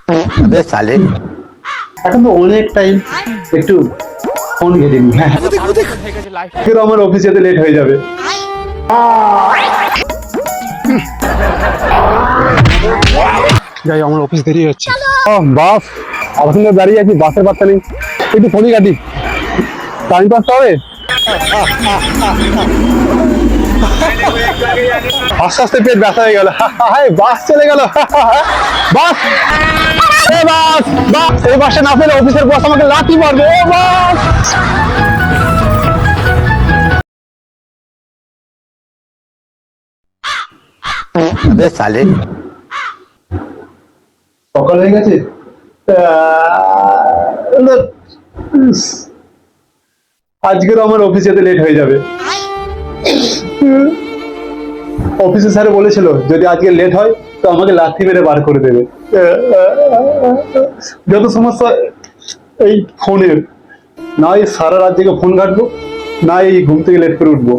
अबे साले এখন তো অনেক টাইম একটু ফোন ঘেটে নি। হ্যাঁ ফের আমার অফিস যেতে লেট হয়ে যাবে। যাই আমার অফিস দেরি হচ্ছে। বাস আমার সঙ্গে দাঁড়িয়ে আছি, বাসের পাত্তা নেই, একটু ফোনই কাটি, টাইম পাস হবে। আস্তে আস্তে পেট ব্যথা হয়ে গেল। বাস চলে গেল। বাস বাস বাস এই বাসে না পেলে অফিসের বস আমাকে লাথি মারবে। ও বাস अबे साले সকাল হয়ে গেছে। আজকের আমার অফিস যেতে লেট হয়ে যাবে। অফিসে স্যার বলেছিল যদি আজকে লেট হয় তো আমাকে লাথি মেরে বার করে দেবে। যত সমস্যা এই ফোনের, না এই সারা রাত জেগে ফোন ঘাটবো, না এই ঘুম থেকে লেট করে উঠবো।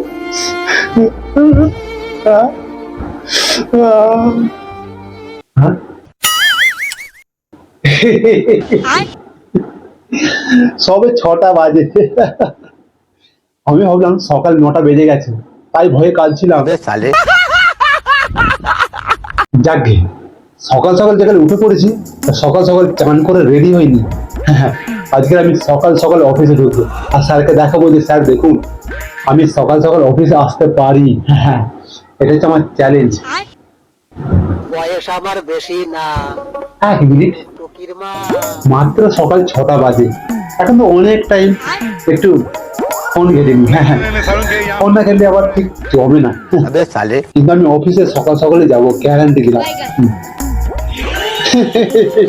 সবে 6টা বাজে। আমি ভাবলাম সকাল 9টা বেজে গেছে, তাই ভয়ে কাঁদছিলাম। अबे साले যাকে সকাল সকাল যেখানে উঠে পড়েছি, সকাল সকাল চান করে রেডি হয়নি। আজকে আমি সকাল সকাল অফিসে ঢুকবো আর স্যারকে দেখাবো যে স্যার দেখুন আমি সকাল সকাল অফিসে আসতে পারি। হ্যাঁ এটা হচ্ছে আমার চ্যালেঞ্জ। বয়স আমার বেশি না, 1 মিনিট, টুকির মা। মাত্র সকাল 6টা বাজে, এখন তো অনেক টাইম একটু ফোন ঘেটে নি। হ্যাঁ ফোন না খেলে আবার ঠিক জমে না। अबे साले কিন্তু আমি অফিসে সকাল সকালে যাবো, গ্যারান্টি দিলাম।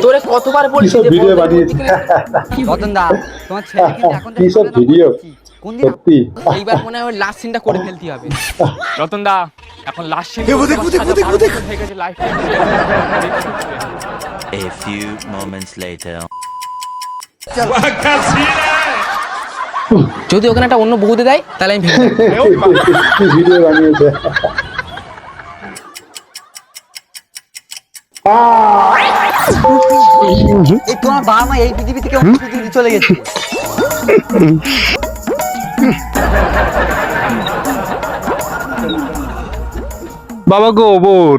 তোরে কতবার বলছি কিসব যে ভিডিও বন্ধ বানিয়েছি। রতন দা তোমার ছেলে কিন্তু এখন থেকে কিসব বলে না, ভিডিও, বলছি। কোন দিন সত্যি। এইবার মনে হয় লাস্ট সিনটা করে ফেলতে হবে। রতন দা এখন লাস্ট সিন হয়ে গেছে life. A few moments later. যদি ওখানে একটা অন্য বউতে দেয় তাহলে আমি ভেবে ভিডিও বানিয়েছে। এই তোমার বাবা মা এই পৃথিবী থেকে অন্য পৃথিবীতে চলে গেছে। বাবা গোবর।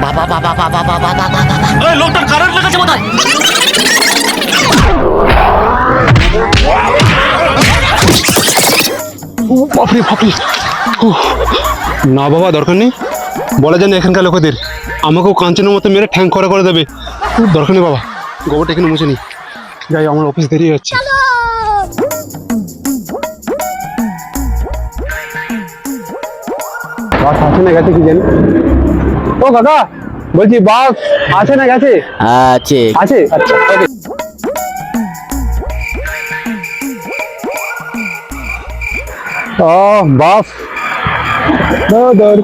বাবা বাবা বাবা বাবা বাবা এই লোকটার কারেন্ট লেগেছে বোধহয়। বাপরে বাপরে। না বাবা দরকার নেই, বলা যায় না এখানকার লোকেদের আমাকেও কাঞ্চনের মতো মেরে ঠ্যাং খরা করে দেবে। দরকার নেই বাবা, গোবরটা এখানে মুছে নি। যাই আমার অফিস দেরি হচ্ছে। বাস আছে না গেছে কি জানি। ও কাকা বলছি বাস আছে না গেছে? আছে আছে, আচ্ছা ওকে। বাস ধর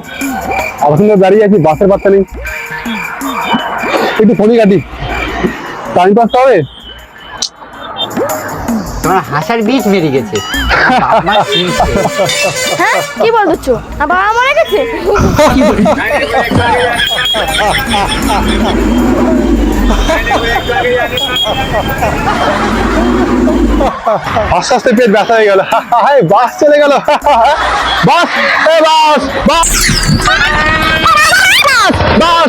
আমার সঙ্গে দাঁড়িয়ে আছি, বাসের পাত্তা নেই, একটু ফোনই কাটি, টাইম পাস হবে। তোমার হাসার বীজ মেরে গেছে। হ্যাঁ কি বলছো? বাবা মারা গেছে? আস্তে আস্তে পেট ব্যথা হয়ে গেল। বাস চলে গেল। বাস বাস বাস বাস বাস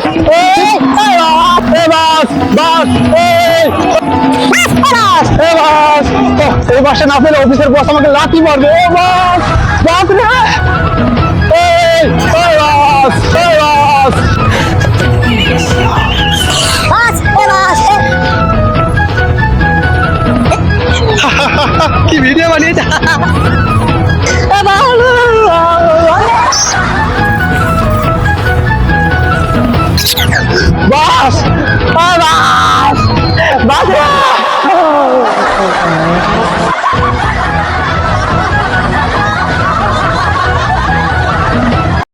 বাস বাস এই বাসে না পেলে অফিসের বস আমাকে লাথি মারবে। ও বাস বাস রে বাস বাস কি ভিডিও বানিয়েছে। বাস বাস বাস